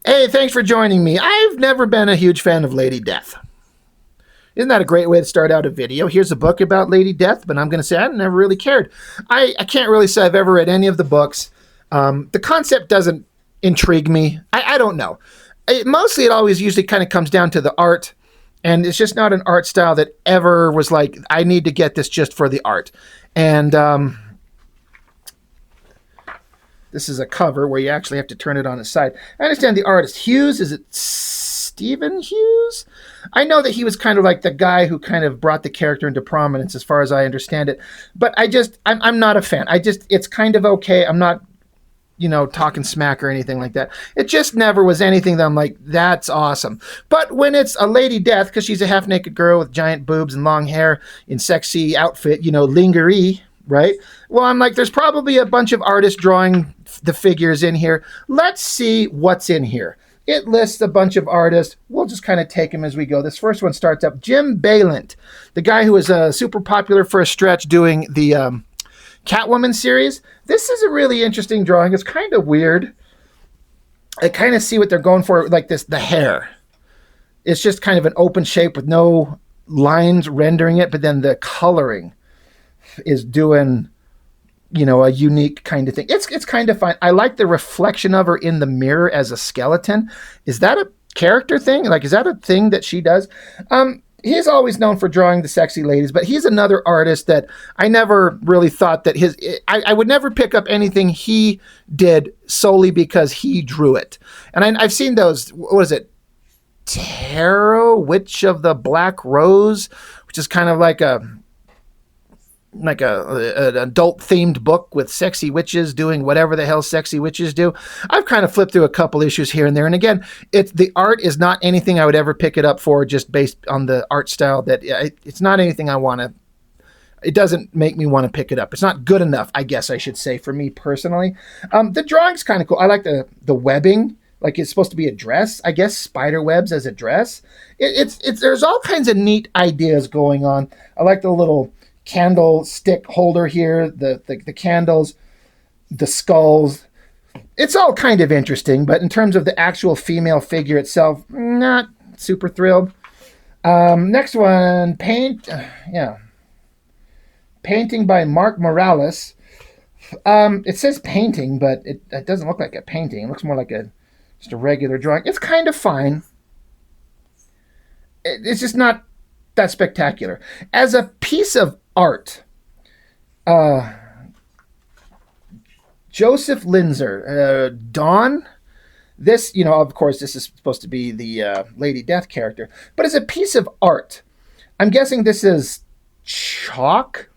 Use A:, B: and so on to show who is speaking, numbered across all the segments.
A: Hey, thanks for joining me. I've never been a huge fan of Lady Death. Isn't that a great way to start out a video? Here's a book about Lady Death, but I'm going to say I never really cared. I can't really say I've ever read any of the books. The concept doesn't intrigue me. I don't know. Mostly, it always usually kind of comes down to the art, and it's just not an art style that ever was like, I need to get this just for the art. And this is a cover where you actually have to turn it on its side. I understand the artist Hughes. Is it Stephen Hughes? I know that he was kind of like the guy who kind of brought the character into prominence, as far as I understand it. But I'm not a fan. It's kind of okay. I'm not, talking smack or anything like that. It just never was anything that I'm like, that's awesome. But when it's a Lady Death, because she's a half naked girl with giant boobs and long hair in sexy outfit, lingerie, right? Well, I'm like, there's probably a bunch of artists drawing the figures in here. Let's see what's in here. It lists a bunch of artists. We'll just kind of take them as we go. This first one starts up. Jim Balent, the guy who was super popular for a stretch doing the Catwoman series. This is a really interesting drawing. It's kind of weird. I kind of see what they're going for, like the hair. It's just kind of an open shape with no lines rendering it, but then the coloring is doing a unique kind of thing. It's kind of fun. I like the reflection of her in the mirror as a skeleton. Is that a character thing? Like, is that a thing that she does? He's always known for drawing the sexy ladies, but he's another artist that I never really thought that I would never pick up anything he did solely because he drew it. And I've seen those, what is it? Tarot, Witch of the Black Rose, which is kind of like an adult themed book with sexy witches doing whatever the hell sexy witches do. I've kind of flipped through a couple issues here and there. And again, the art is not anything I would ever pick it up for, just based on the art style. It's not anything it doesn't make me want to pick it up. It's not good enough, I guess I should say, for me personally. The drawing's kind of cool. I like the webbing. Like, it's supposed to be a dress, I guess, spider webs as a dress. There's all kinds of neat ideas going on. I like the little candlestick holder here, the candles, the skulls. It's all kind of interesting, but in terms of the actual female figure itself, not super thrilled. Next one, painting by Mark Morales. It says painting, but it doesn't look like a painting. It looks more like just a regular drawing. It's kind of fine. It's just not that spectacular. As a piece of art, Joseph Linzer, Dawn. This, of course, this is supposed to be the Lady Death character, but as a piece of art, I'm guessing this is chalk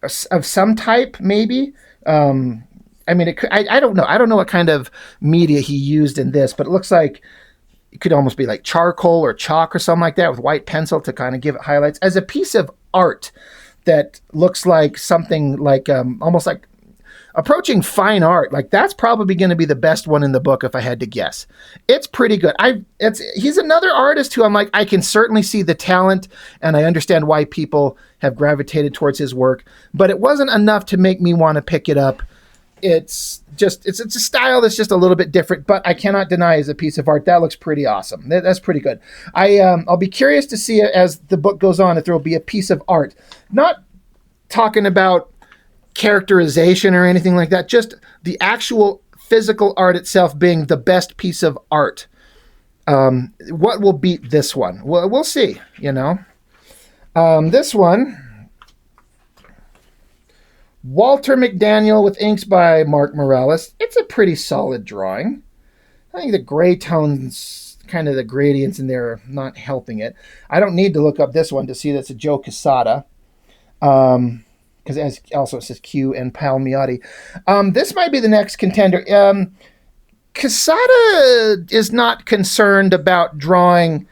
A: of some type, maybe. I mean, I don't know. I don't know what kind of media he used in this, but it looks like it could almost be like charcoal or chalk or something like that with white pencil to kind of give it highlights. As a piece of art that looks like something like almost like approaching fine art, like that's probably going to be the best one in the book if I had to guess. It's pretty good. He's another artist who I'm like, I can certainly see the talent and I understand why people have gravitated towards his work, but it wasn't enough to make me want to pick it up. It's a style that's just a little bit different, but I cannot deny as a piece of art that looks pretty awesome. That's pretty good. I'll be curious to see as the book goes on if there will be a piece of art, not talking about characterization or anything like that, just the actual physical art itself being the best piece of art. What will beat this one? Well, we'll see. This one. Walter McDaniel with inks by Mark Morales. It's a pretty solid drawing. I think the gray tones, kind of the gradients in there are not helping it. I don't need to look up this one to see that's a Joe Quesada. Because as also it says Q and Palmiotti. This might be the next contender. Quesada is not concerned about drawing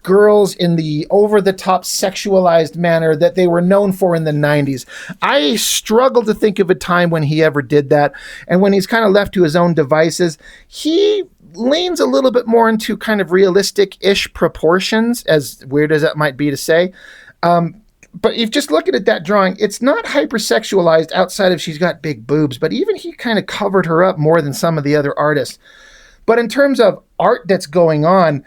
A: girls in the over-the-top sexualized manner that they were known for in the 90s. I struggle to think of a time when he ever did that. And when he's kind of left to his own devices, he leans a little bit more into kind of realistic-ish proportions, as weird as that might be to say. But if just looking at that drawing, it's not hypersexualized outside of she's got big boobs, but even he kind of covered her up more than some of the other artists. But in terms of art that's going on,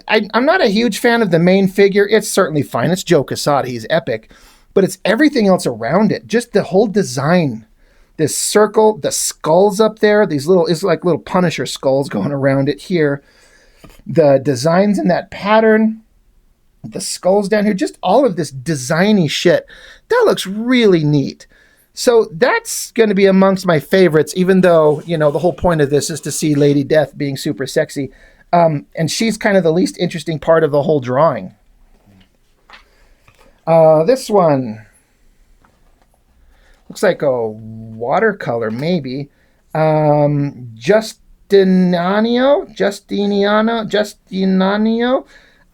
A: I'm not a huge fan of the main figure. It's certainly fine. It's Joe Quesada. He's epic. But it's everything else around it. Just the whole design. This circle, the skulls up there, it's like little Punisher skulls going around it here. The designs in that pattern, the skulls down here, just all of this designy shit. That looks really neat. So that's going to be amongst my favorites, even though, the whole point of this is to see Lady Death being super sexy. And she's kind of the least interesting part of the whole drawing. This one looks like a watercolor, maybe. Justiniano.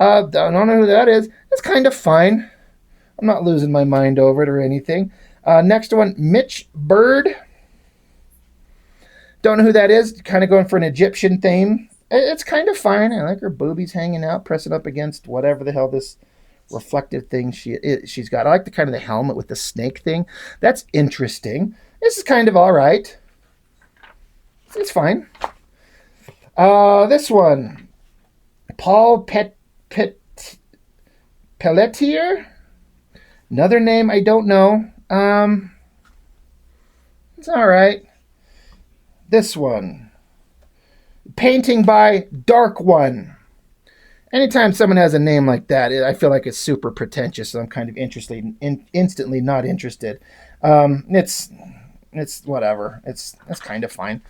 A: I don't know who that is. It's kind of fine. I'm not losing my mind over it or anything. Next one, Mitch Bird. Don't know who that is. Kind of going for an Egyptian theme. It's kind of fine. I like her boobies hanging out, pressing up against whatever the hell this reflective thing she's got. I like the kind of the helmet with the snake thing. That's interesting. This is kind of all right. It's fine. This one, Paul Pelletier. Another name I don't know. It's all right. This one, painting by Dark One. Anytime someone has a name like that, I feel like it's super pretentious, so I'm kind of instantly not interested. It's whatever. It's kind of fine.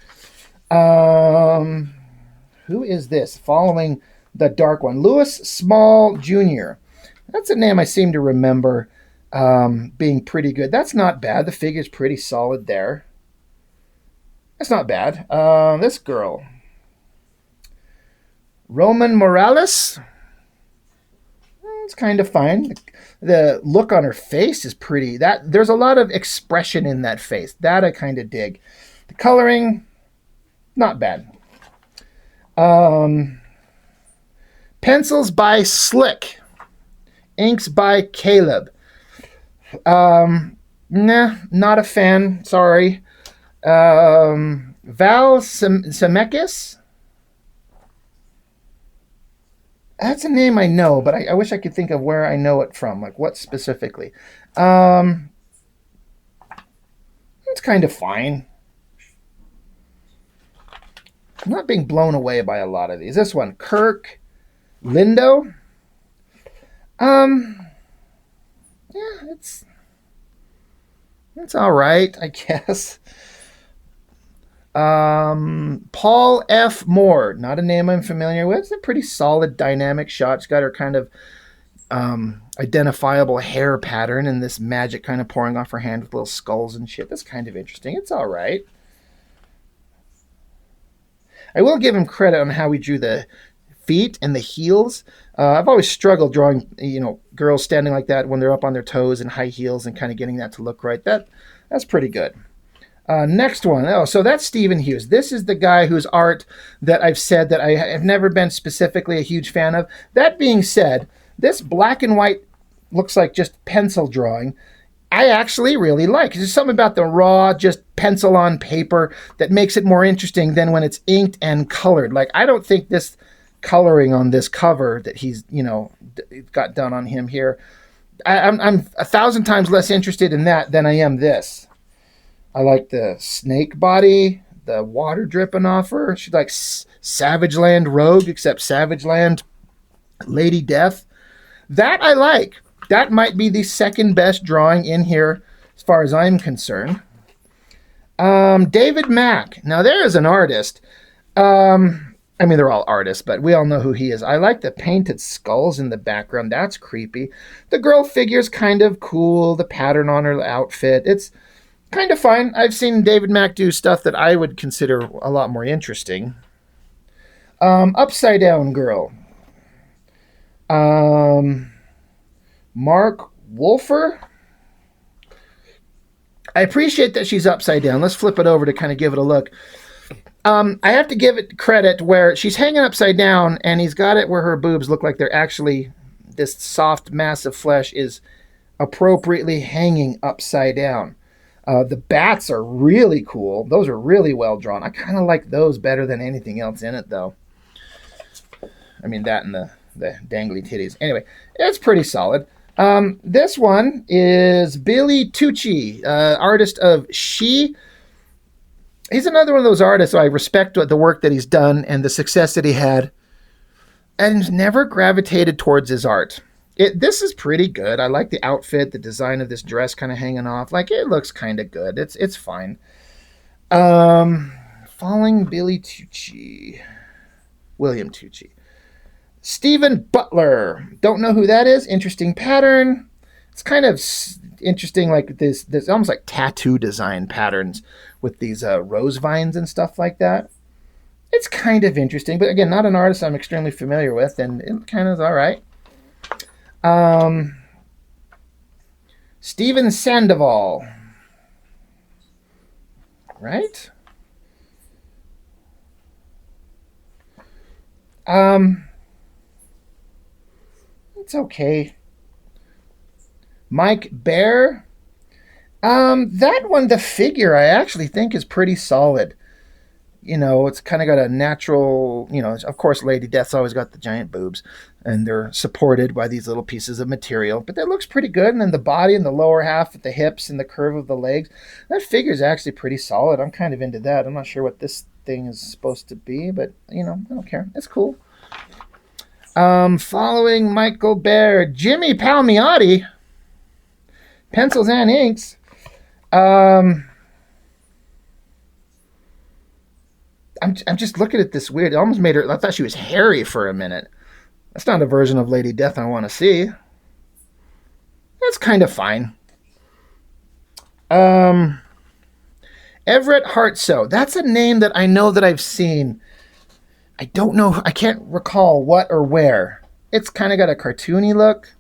A: Who is this? Following the Dark One, Louis Small Jr. That's a name I seem to remember being pretty good. That's not bad. The figure's pretty solid there. That's not bad. This girl, Roman Morales. It's kind of fine. The look on her face is pretty. There's a lot of expression in that face. That I kind of dig. The coloring, not bad. Pencils by Slick. Inks by Caleb. Nah, not a fan. Sorry. Val Zemeckis. That's a name I know, but I wish I could think of where I know it from. Like, what specifically? It's kind of fine. I'm not being blown away by a lot of these. This one, Kirk Lindo. Yeah, it's all right, I guess. Paul F. Moore, not a name I'm familiar with. It's a pretty solid dynamic shot. She's got her kind of identifiable hair pattern and this magic kind of pouring off her hand with little skulls and shit. That's kind of interesting. It's all right. I will give him credit on how he drew the feet and the heels. I've always struggled drawing, girls standing like that when they're up on their toes in high heels and kind of getting that to look right. That's pretty good. Next one. Oh, so that's Stephen Hughes. This is the guy whose art that I've said that I have never been specifically a huge fan of. That being said, this black and white looks like just pencil drawing. I actually really like. There's something about the raw, just pencil on paper that makes it more interesting than when it's inked and colored. Like, I don't think this coloring on this cover that he's, got done on him here, I'm 1,000 times less interested in that than I am this. I like the snake body, the water dripping off her. She's like Savage Land Rogue, except Savage Land Lady Death. That I like. That might be the second best drawing in here as far as I'm concerned. David Mack. Now, there is an artist. They're all artists, but we all know who he is. I like the painted skulls in the background. That's creepy. The girl figure's kind of cool. The pattern on her outfit. It's kind of fine. I've seen David Mack do stuff that I would consider a lot more interesting. Upside Down Girl. Mark Wolfer. I appreciate that she's upside down. Let's flip it over to kind of give it a look. I have to give it credit where she's hanging upside down and he's got it where her boobs look like they're actually, this soft mass of flesh is appropriately hanging upside down. The bats are really cool. Those are really well drawn. I kind of like those better than anything else in it, though. I mean, that and the dangly titties. Anyway, it's pretty solid. This one is Billy Tucci, artist of She. He's another one of those artists I respect the work that he's done and the success that he had, and never gravitated towards his art. This is pretty good. I like the outfit, the design of this dress kind of hanging off. Like, it looks kind of good. It's fine. Following Billy Tucci. William Tucci. Stephen Butler. Don't know who that is. Interesting pattern. It's kind of interesting, like this almost like tattoo design patterns with these rose vines and stuff like that. It's kind of interesting, but again, not an artist I'm extremely familiar with, and it kind of is all right. Steven Sandoval. Right? It's okay. Mike Bear. That one, the figure, I actually think is pretty solid. You know, it's kind of got a natural, you know, of course, Lady Death's always got the giant boobs, and they're supported by these little pieces of material, but that looks pretty good. And then the body and the lower half with the hips and the curve of the legs, that figure is actually pretty solid. I'm kind of into that. I'm not sure what this thing is supposed to be, but, you know, I don't care. It's cool. Following Michael Bear, Jimmy Palmiotti, Pencils and Inks. I'm just looking at this weird. It almost made her. I thought she was hairy for a minute. That's not a version of Lady Death I want to see. That's kind of fine. Everett Hartsoe. That's a name that I know that I've seen. I don't know. I can't recall what or where. It's kind of got a cartoony look.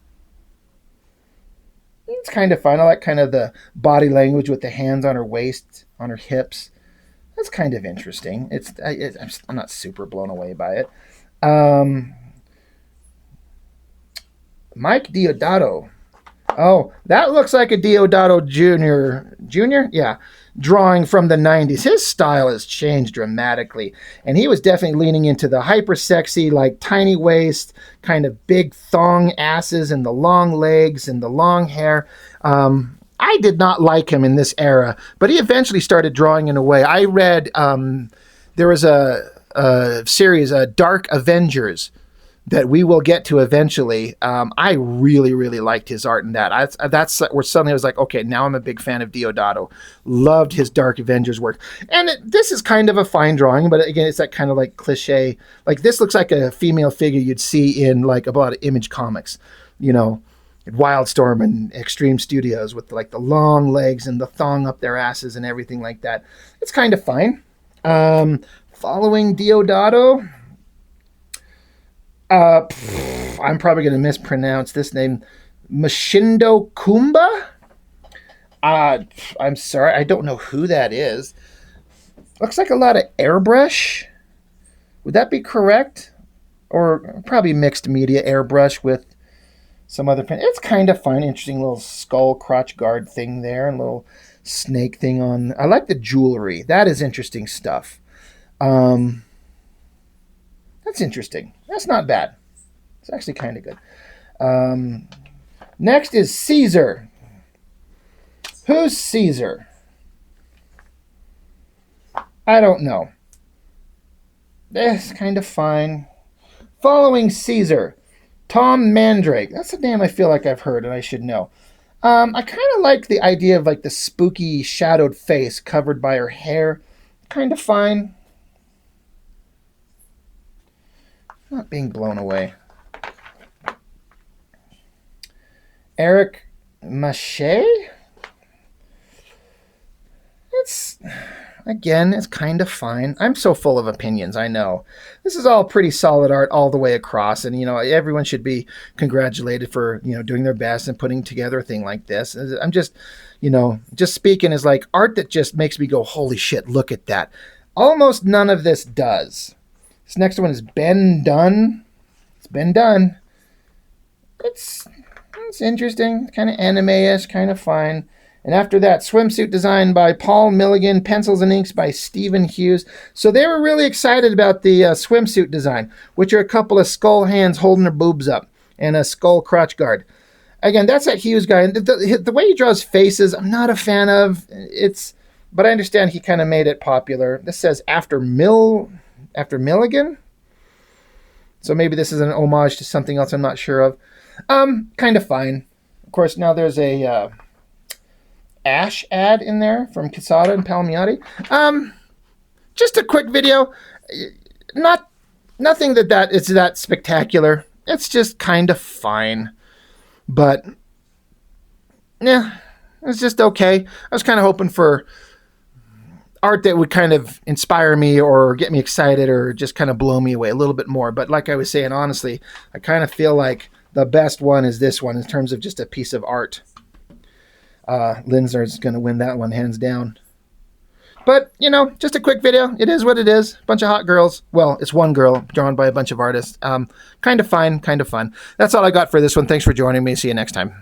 A: It's kind of fun. I like kind of the body language with the hands on her waist, on her hips. That's kind of interesting. I'm not super blown away by it. Mike Deodato. Oh, that looks like a Deodato Jr. Jr.? Yeah. Drawing from the 90s. His style has changed dramatically. And he was definitely leaning into the hyper sexy, like tiny waist, kind of big thong asses and the long legs and the long hair. I did not like him in this era, but he eventually started drawing in a way. I read there was a series, Dark Avengers, that we will get to eventually. I really, really liked his art in that. That's where suddenly I was like, okay, now I'm a big fan of Deodato. Loved his Dark Avengers work. And this is kind of a fine drawing, but again, it's that kind of like cliche. Like, this looks like a female figure you'd see in like a lot of Image comics, you know, Wildstorm and Extreme Studios with like the long legs and the thong up their asses and everything like that. It's kind of fine. Following Deodato, I'm probably going to mispronounce this name. Mashindo Kumba? I'm sorry, I don't know who that is. Looks like a lot of airbrush. Would that be correct? Or probably mixed media airbrush with some other pen. It's kind of fun. Interesting little skull crotch guard thing there. And little snake thing on. I like the jewelry. That is interesting stuff. That's interesting. That's not bad. It's actually kind of good. Next is Caesar. Who's Caesar? I don't know. It's kind of fine. Following Caesar, Tom Mandrake. That's a name I feel like I've heard and I should know. I kind of like the idea of like the spooky shadowed face covered by her hair. Kind of fine. Not being blown away. Eric Mache? It's kind of fine. I'm so full of opinions, I know. This is all pretty solid art all the way across, and, you know, everyone should be congratulated for, you know, doing their best and putting together a thing like this. I'm just, you know, just speaking as like art that just makes me go, holy shit, look at that. Almost none of this does. This next one is Ben Dunn. It's Ben Dunn. It's interesting, kind of anime-ish, kind of fine. And after that, swimsuit design by Paul Milligan, pencils and inks by Stephen Hughes. So they were really excited about the swimsuit design, which are a couple of skull hands holding their boobs up and a skull crotch guard. Again, that's that Hughes guy. And the way he draws faces, I'm not a fan of. But I understand he kind of made it popular. This says after Milligan. So maybe this is an homage to something else I'm not sure of. Kind of fine. Of course, now there's a Ash ad in there from Quesada and Palmiotti. Just a quick video. Nothing that is that spectacular. It's just kind of fine. But, yeah, it's just okay. I was kind of hoping for art that would kind of inspire me or get me excited or just kind of blow me away a little bit more. But like I was saying, honestly, I kind of feel like the best one is this one in terms of just a piece of art. Linsner's going to win that one hands down. But, just a quick video. It is what it is. Bunch of hot girls. Well, it's one girl drawn by a bunch of artists. Kind of fine, kind of fun. That's all I got for this one. Thanks for joining me. See you next time.